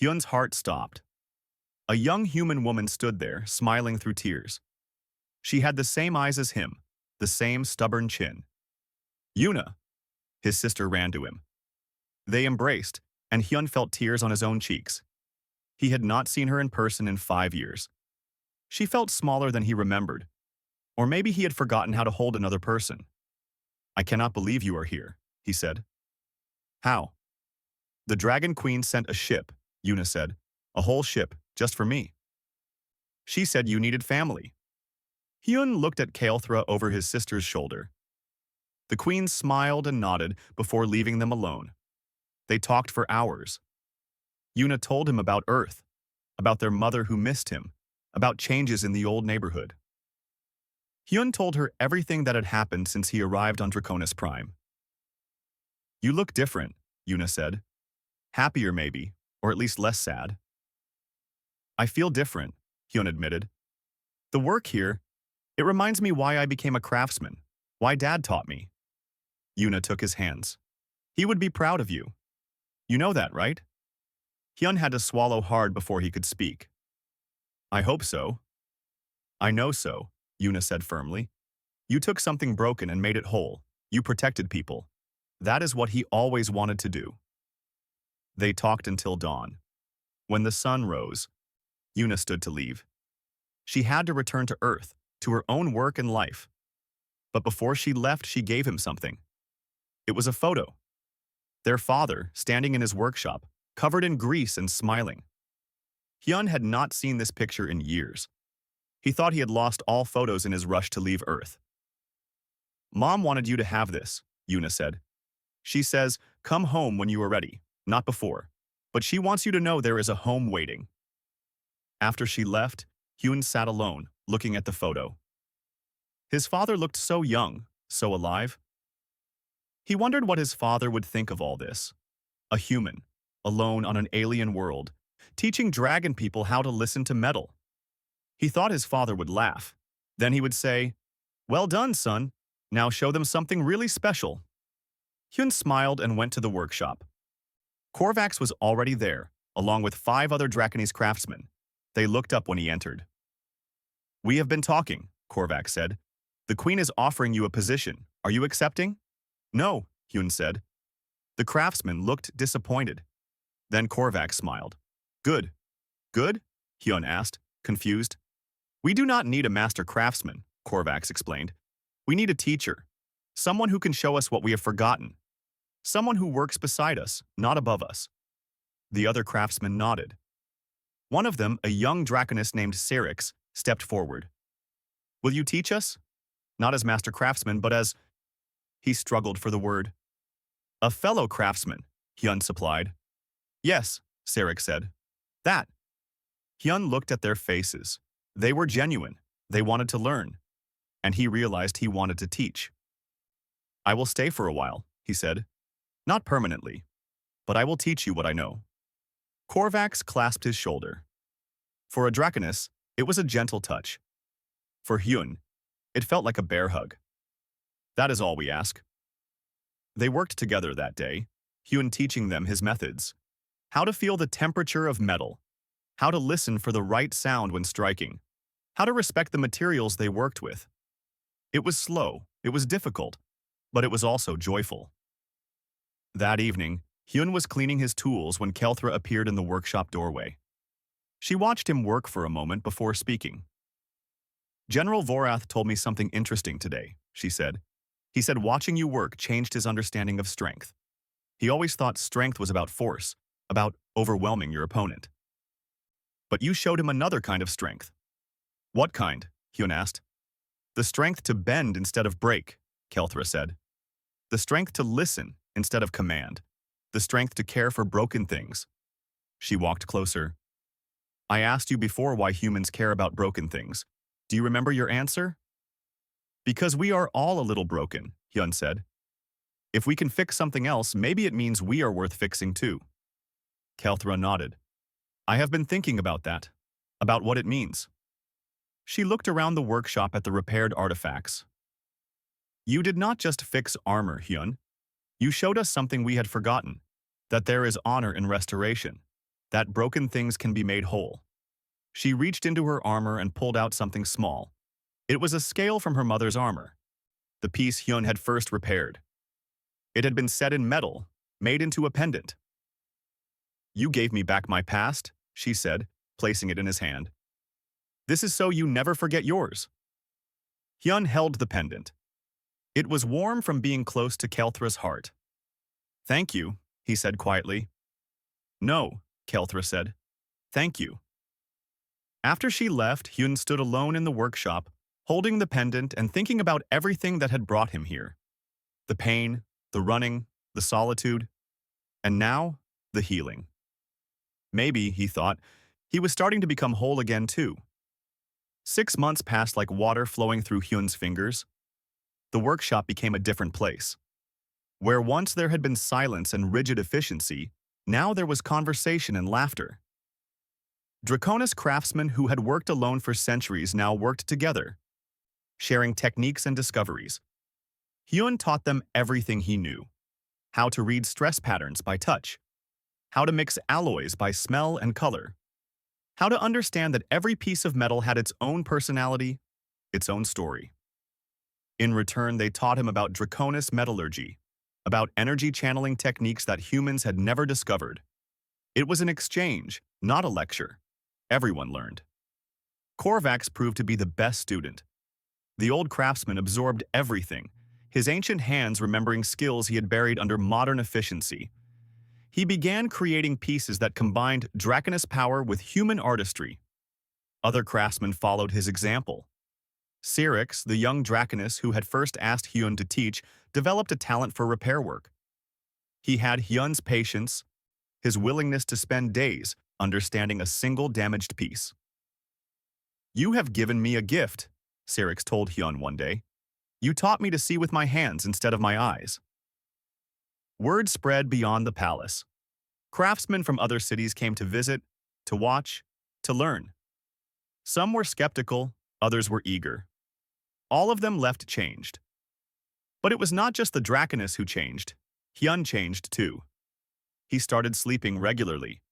Hyun's heart stopped. A young human woman stood there, smiling through tears. She had the same eyes as him, the same stubborn chin. Yuna! His sister ran to him. They embraced, and Hyun felt tears on his own cheeks. He had not seen her in person in 5 years. She felt smaller than he remembered. Or maybe he had forgotten how to hold another person. I cannot believe you are here, he said. How? The Dragon Queen sent a ship, Yuna said. A whole ship, just for me. She said you needed family. Hyun looked at Kael'thra over his sister's shoulder. The queen smiled and nodded before leaving them alone. They talked for hours. Yuna told him about Earth, about their mother who missed him, about changes in the old neighborhood. Hyun told her everything that had happened since he arrived on Draconis Prime. You look different, Yuna said. Happier maybe, or at least less sad. I feel different, Hyun admitted. The work here, it reminds me why I became a craftsman, why Dad taught me. Yuna took his hands. He would be proud of you. You know that, right? Hyun had to swallow hard before he could speak. I hope so. I know so, Yuna said firmly. You took something broken and made it whole. You protected people. That is what he always wanted to do. They talked until dawn. When the sun rose, Yuna stood to leave. She had to return to Earth, to her own work and life. But before she left, she gave him something. It was a photo. Their father, standing in his workshop, covered in grease and smiling. Hyun had not seen this picture in years. He thought he had lost all photos in his rush to leave Earth. Mom wanted you to have this, Yuna said. She says, come home when you are ready, not before. But she wants you to know there is a home waiting. After she left, Hyun sat alone, looking at the photo. His father looked so young, so alive. He wondered what his father would think of all this. A human, alone on an alien world, teaching dragon people how to listen to metal. He thought his father would laugh. Then he would say, well done, son. Now show them something really special. Hyun smiled and went to the workshop. Korvax was already there, along with 5 other Draconese craftsmen. They looked up when he entered. We have been talking, Korvax said. The queen is offering you a position. Are you accepting? No, Hyun said. The craftsman looked disappointed. Then Korvax smiled. Good. Good? Hyun asked, confused. We do not need a master craftsman, Korvax explained. We need a teacher. Someone who can show us what we have forgotten. Someone who works beside us, not above us. The other craftsman nodded. One of them, a young draconess named Syrinx, stepped forward. Will you teach us? Not as master craftsman, but as… He struggled for the word. A fellow craftsman, Hyun supplied. Yes, Syrinx said. That. Hyun looked at their faces. They were genuine. They wanted to learn. And he realized he wanted to teach. I will stay for a while, he said. Not permanently, but I will teach you what I know. Korvax clasped his shoulder. For a draconess, it was a gentle touch. For Hyun, it felt like a bear hug. That is all we ask. They worked together that day, Hyun teaching them his methods. How to feel the temperature of metal. How to listen for the right sound when striking. How to respect the materials they worked with. It was slow, it was difficult, but it was also joyful. That evening, Hyun was cleaning his tools when Kelthra appeared in the workshop doorway. She watched him work for a moment before speaking. General Vorath told me something interesting today, she said. He said watching you work changed his understanding of strength. He always thought strength was about force, about overwhelming your opponent. But you showed him another kind of strength. What kind? Hyun asked. The strength to bend instead of break, Kelthra said. The strength to listen instead of command. The strength to care for broken things. She walked closer. I asked you before why humans care about broken things. Do you remember your answer? Because we are all a little broken, Hyun said. If we can fix something else, maybe it means we are worth fixing too. Kelthra nodded. I have been thinking about that, about what it means. She looked around the workshop at the repaired artifacts. You did not just fix armor, Hyun. You showed us something we had forgotten, that there is honor in restoration, that broken things can be made whole. She reached into her armor and pulled out something small. It was a scale from her mother's armor, the piece Hyun had first repaired. It had been set in metal, made into a pendant. You gave me back my past, she said, placing it in his hand. This is so you never forget yours. Hyun held the pendant. It was warm from being close to Kelthra's heart. Thank you, he said quietly. No, Kelthra said. Thank you. After she left, Hyun stood alone in the workshop, holding the pendant and thinking about everything that had brought him here. The pain, the running, the solitude, and now, the healing. Maybe, he thought, he was starting to become whole again too. 6 months passed like water flowing through Hyun's fingers. The workshop became a different place. Where once there had been silence and rigid efficiency, now there was conversation and laughter. Draconis craftsmen who had worked alone for centuries now worked together, sharing techniques and discoveries. Hyun taught them everything he knew. How to read stress patterns by touch. How to mix alloys by smell and color. How to understand that every piece of metal had its own personality, its own story. In return, they taught him about Draconis metallurgy, about energy channeling techniques that humans had never discovered. It was an exchange, not a lecture. Everyone learned. Korvax proved to be the best student. The old craftsman absorbed everything, his ancient hands remembering skills he had buried under modern efficiency. He began creating pieces that combined Draconis power with human artistry. Other craftsmen followed his example. Syrinx, the young Draconis who had first asked Hyun to teach, developed a talent for repair work. He had Hyun's patience, his willingness to spend days understanding a single damaged piece. You have given me a gift, Syrinx told Hyun one day. You taught me to see with my hands instead of my eyes. Word spread beyond the palace. Craftsmen from other cities came to visit, to watch, to learn. Some were skeptical, others were eager. All of them left changed. But it was not just the Draconis who changed. Hyun changed too. He started sleeping regularly.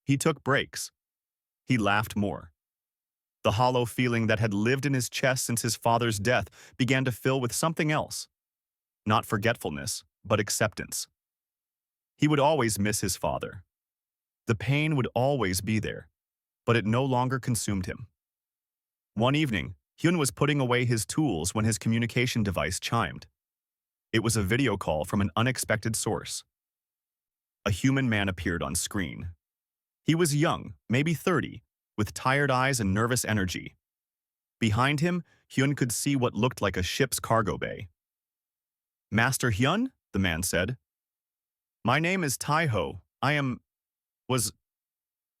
He took breaks. He laughed more. The hollow feeling that had lived in his chest since his father's death began to fill with something else. Not forgetfulness, but acceptance. He would always miss his father. The pain would always be there, but it no longer consumed him. One evening, Hyun was putting away his tools when his communication device chimed. It was a video call from an unexpected source. A human man appeared on screen. He was young, maybe 30, with tired eyes and nervous energy. Behind him, Hyun could see what looked like a ship's cargo bay. "Master Hyun?" the man said. "My name is Taiho. Was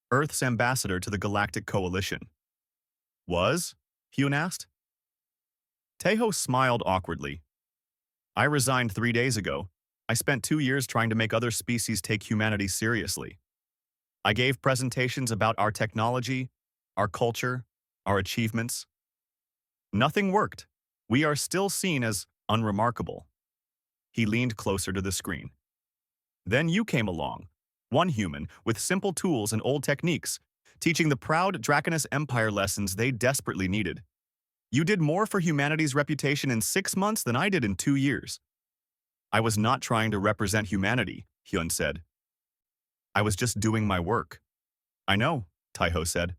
Earth's ambassador to the Galactic Coalition." "Was?" Hyun asked. Taeho smiled awkwardly. "I resigned 3 days ago. I spent 2 years trying to make other species take humanity seriously. I gave presentations about our technology, our culture, our achievements. Nothing worked. We are still seen as unremarkable." He leaned closer to the screen. "Then you came along, one human with simple tools and old techniques, teaching the proud Draconus Empire lessons they desperately needed. You did more for humanity's reputation in 6 months than I did in 2 years. "I was not trying to represent humanity," Hyun said. "I was just doing my work." "I know," Taiho said.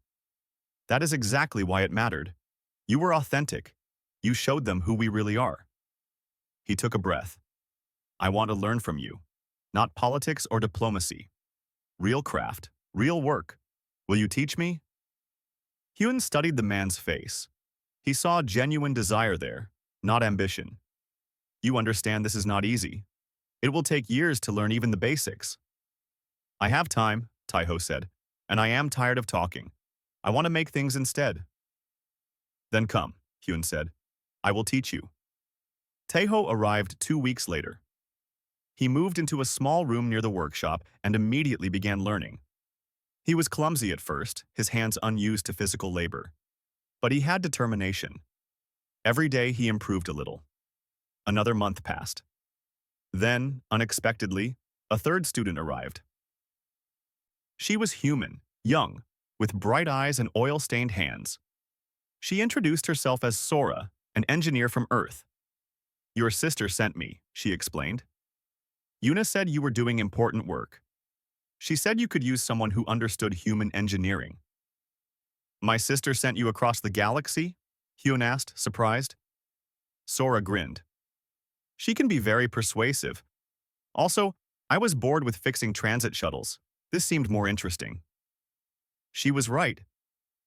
"That is exactly why it mattered. You were authentic. You showed them who we really are." He took a breath. "I want to learn from you. Not politics or diplomacy. Real craft, real work. Will you teach me?" Hyun studied the man's face. He saw genuine desire there, not ambition. "You understand this is not easy. It will take years to learn even the basics." "I have time," Taiho said, "and I am tired of talking. I want to make things instead." "Then come," Hyun said. "I will teach you." Taeho arrived 2 weeks later. He moved into a small room near the workshop and immediately began learning. He was clumsy at first, his hands unused to physical labor. But he had determination. Every day he improved a little. Another month passed. Then, unexpectedly, a third student arrived. She was human, young, with bright eyes and oil-stained hands. She introduced herself as Sora, an engineer from Earth. "Your sister sent me," she explained. "Yuna said you were doing important work. She said you could use someone who understood human engineering." "My sister sent you across the galaxy?" Hyun asked, surprised. Sora grinned. "She can be very persuasive. Also, I was bored with fixing transit shuttles. This seemed more interesting." She was right.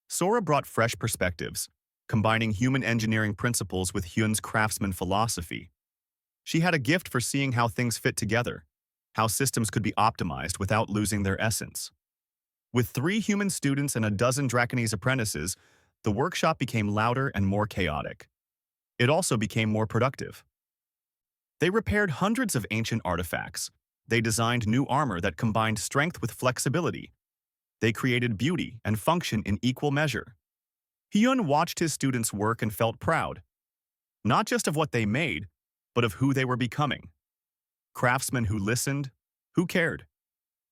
Sora brought fresh perspectives, combining human engineering principles with Hyun's craftsman philosophy. She had a gift for seeing how things fit together, how systems could be optimized without losing their essence. With 3 human students and a dozen Draconese apprentices, the workshop became louder and more chaotic. It also became more productive. They repaired hundreds of ancient artifacts. They designed new armor that combined strength with flexibility. They created beauty and function in equal measure. Hyun watched his students work and felt proud, not just of what they made, but of who they were becoming. Craftsmen who listened, who cared,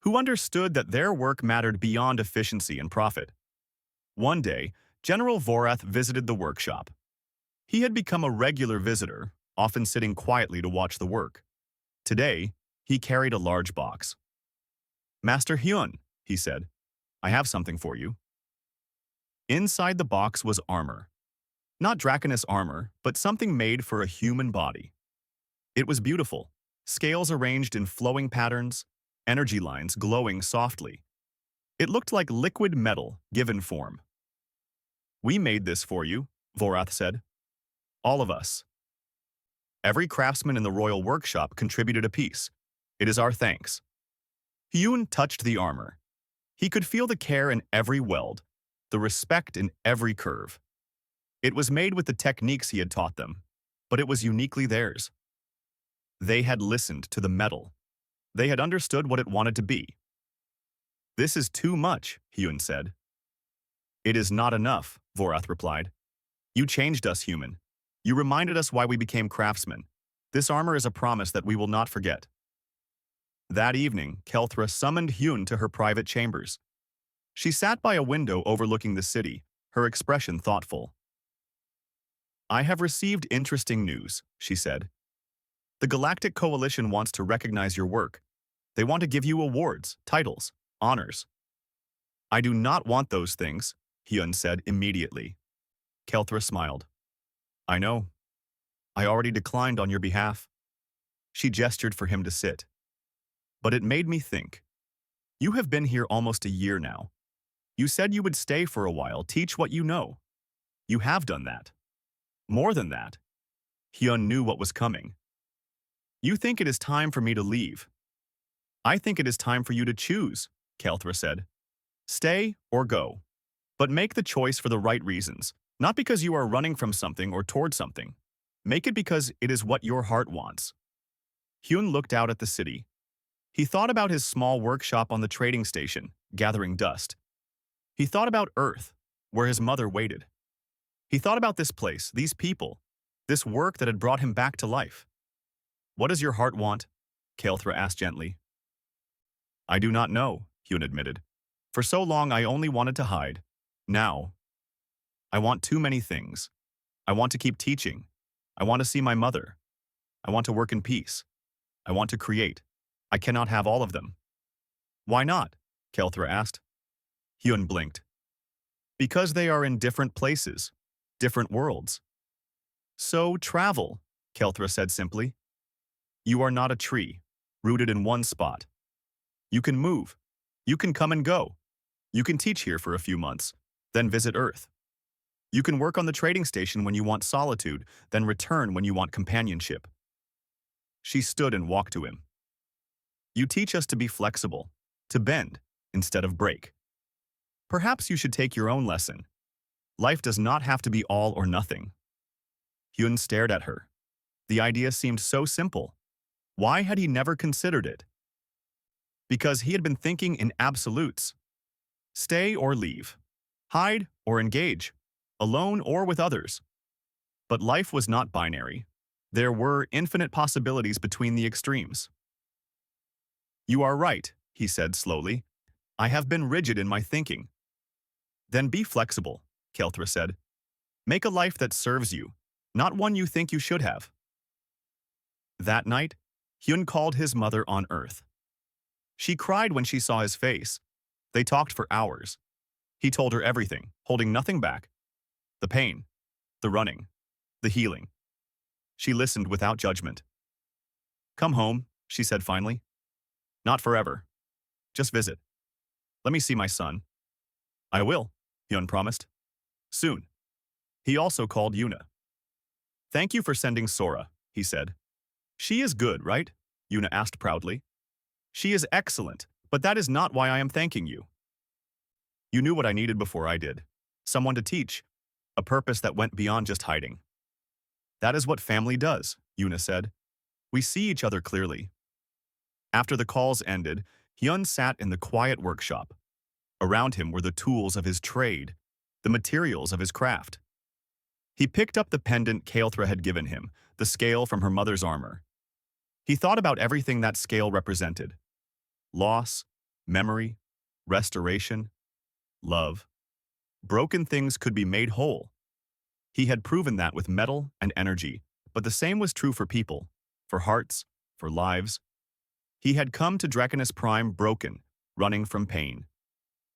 who understood that their work mattered beyond efficiency and profit. One day, General Vorath visited the workshop. He had become a regular visitor, often sitting quietly to watch the work. Today, he carried a large box. "Master Hyun," he said, "I have something for you." Inside the box was armor. Not Draconus armor, but something made for a human body. It was beautiful, scales arranged in flowing patterns, energy lines glowing softly. It looked like liquid metal given form. "We made this for you," Vorath said. "All of us. Every craftsman in the royal workshop contributed a piece. It is our thanks." Hyun touched the armor. He could feel the care in every weld, the respect in every curve. It was made with the techniques he had taught them, but it was uniquely theirs. They had listened to the metal. They had understood what it wanted to be. "This is too much," Hyun said. "It is not enough," Vorath replied. "You changed us, human. You reminded us why we became craftsmen. This armor is a promise that we will not forget." That evening, Kelthra summoned Hyun to her private chambers. She sat by a window overlooking the city, her expression thoughtful. "I have received interesting news," she said. "The Galactic Coalition wants to recognize your work. They want to give you awards, titles, honors." "I do not want those things," Hyun said immediately. Kelthra smiled. "I know. I already declined on your behalf." She gestured for him to sit. "But it made me think. You have been here almost a year now. You said you would stay for a while, teach what you know. You have done that. More than that. Hyun knew what was coming. You think it is time for me to leave. I think it is time for you to choose, Kelthra said. Stay or go. But make the choice for the right reasons, not because you are running from something or toward something. Make it because it is what your heart wants. Hyun looked out at the city. He thought about his small workshop on the trading station, gathering dust. He thought about Earth, where his mother waited. He thought about this place, these people, this work that had brought him back to life. What does your heart want? Kelthra asked gently. I do not know, Hyun admitted. For so long I only wanted to hide. Now, I want too many things. I want to keep teaching. I want to see my mother. I want to work in peace. I want to create. I cannot have all of them. Why not? Kelthra asked. Hyun blinked. Because they are in different places, different worlds. So travel, Kelthra said simply. You are not a tree, rooted in one spot. You can move. You can come and go. You can teach here for a few months, then visit Earth. You can work on the trading station when you want solitude, then return when you want companionship. She stood and walked to him. You teach us to be flexible, to bend instead of break. Perhaps you should take your own lesson. Life does not have to be all or nothing. Hyun stared at her. The idea seemed so simple. Why had he never considered it? Because he had been thinking in absolutes. Stay or leave. Hide or engage. Alone or with others. But life was not binary. There were infinite possibilities between the extremes. You are right, he said slowly. I have been rigid in my thinking. Then be flexible, Kelthra said. Make a life that serves you, not one you think you should have. That night, Hyun called his mother on Earth. She cried when she saw his face. They talked for hours. He told her everything, holding nothing back. The pain, the running, the healing. She listened without judgment. Come home, she said finally. Not forever. Just visit. Let me see my son. I will, Hyun promised. Soon. He also called Yuna. Thank you for sending Sora, he said. She is good, right? Yuna asked proudly. She is excellent, but that is not why I am thanking you. You knew what I needed before I did. Someone to teach. A purpose that went beyond just hiding. That is what family does, Yuna said. We see each other clearly. After the calls ended, Hyun sat in the quiet workshop. Around him were the tools of his trade, the materials of his craft. He picked up the pendant Kelthra had given him, the scale from her mother's armor. He thought about everything that scale represented. Loss, memory, restoration, love. Broken things could be made whole. He had proven that with metal and energy, but the same was true for people, for hearts, for lives. He had come to Draconis Prime broken, running from pain.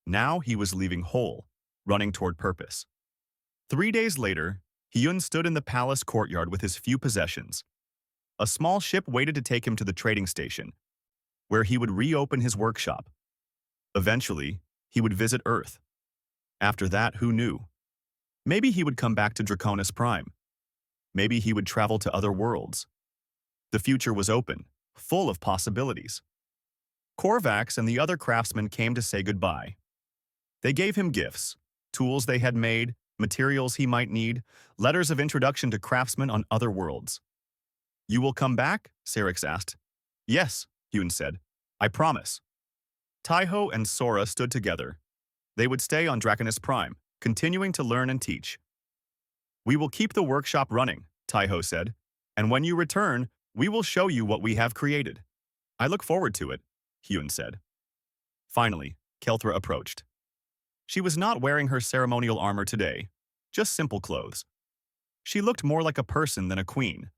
Now he was leaving whole, running toward purpose. 3 days later, Hyun stood in the palace courtyard with his few possessions. A small ship waited to take him to the trading station, where he would reopen his workshop. Eventually, he would visit Earth. After that, who knew? Maybe he would come back to Draconis Prime. Maybe he would travel to other worlds. The future was open, full of possibilities. Korvax and the other craftsmen came to say goodbye. They gave him gifts, tools they had made, materials he might need, letters of introduction to craftsmen on other worlds. You will come back? Syrinx asked. Yes, Hyun said. I promise. Taiho and Sora stood together. They would stay on Draconis Prime, continuing to learn and teach. We will keep the workshop running, Taiho said, and when you return, we will show you what we have created. I look forward to it, Hyun said. Finally, Kelthra approached. She was not wearing her ceremonial armor today, just simple clothes. She looked more like a person than a queen.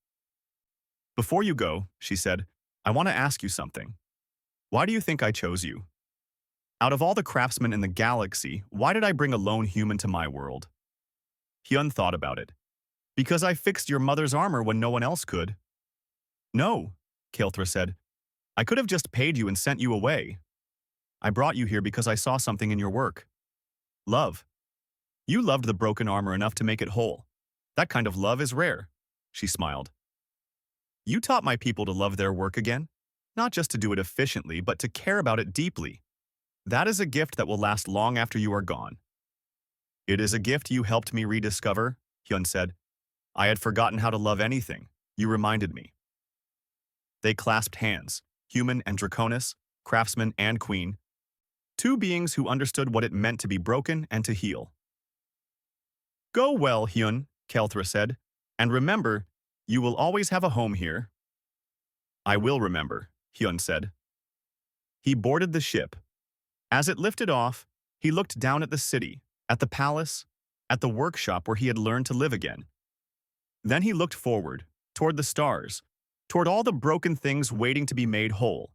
Before you go, she said, I want to ask you something. Why do you think I chose you? Out of all the craftsmen in the galaxy, why did I bring a lone human to my world? Hyun thought about it. Because I fixed your mother's armor when no one else could. No, Kelthra said. I could have just paid you and sent you away. I brought you here because I saw something in your work. Love. You loved the broken armor enough to make it whole. That kind of love is rare. She smiled. You taught my people to love their work again, not just to do it efficiently, but to care about it deeply. That is a gift that will last long after you are gone. It is a gift you helped me rediscover, Hyun said. I had forgotten how to love anything. You reminded me. They clasped hands, human and Draconis, craftsman and queen, two beings who understood what it meant to be broken and to heal. Go well, Hyun, Kelthra said, and remember, you will always have a home here. I will remember, Hyun said. He boarded the ship. As it lifted off, he looked down at the city, at the palace, at the workshop where he had learned to live again. Then he looked forward, toward the stars, toward all the broken things waiting to be made whole.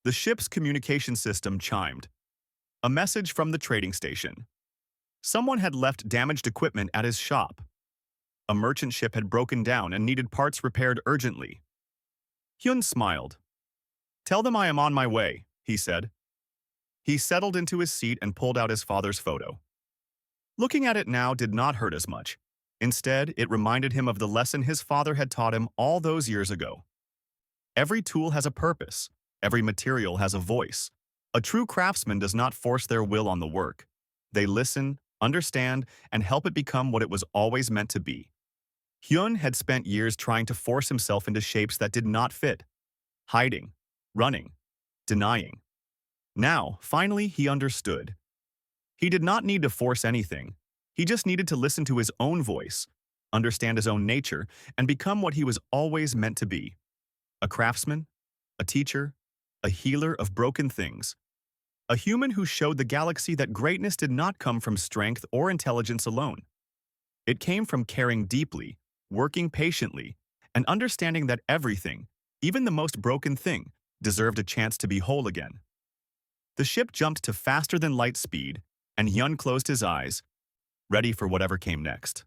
The ship's communication system chimed. A message from the trading station. Someone had left damaged equipment at his shop. A merchant ship had broken down and needed parts repaired urgently. Hyun smiled. Tell them I am on my way, he said. He settled into his seat and pulled out his father's photo. Looking at it now did not hurt as much. Instead, it reminded him of the lesson his father had taught him all those years ago. Every tool has a purpose. Every material has a voice. A true craftsman does not force their will on the work. They listen, understand, and help it become what it was always meant to be. Hyun had spent years trying to force himself into shapes that did not fit. Hiding, running, denying. Now, finally, he understood. He did not need to force anything. He just needed to listen to his own voice, understand his own nature, and become what he was always meant to be. A craftsman, a teacher, a healer of broken things. A human who showed the galaxy that greatness did not come from strength or intelligence alone. It came from caring deeply, working patiently, and understanding that everything, even the most broken thing, deserved a chance to be whole again. The ship jumped to faster-than-light speed, and Hyun closed his eyes, ready for whatever came next.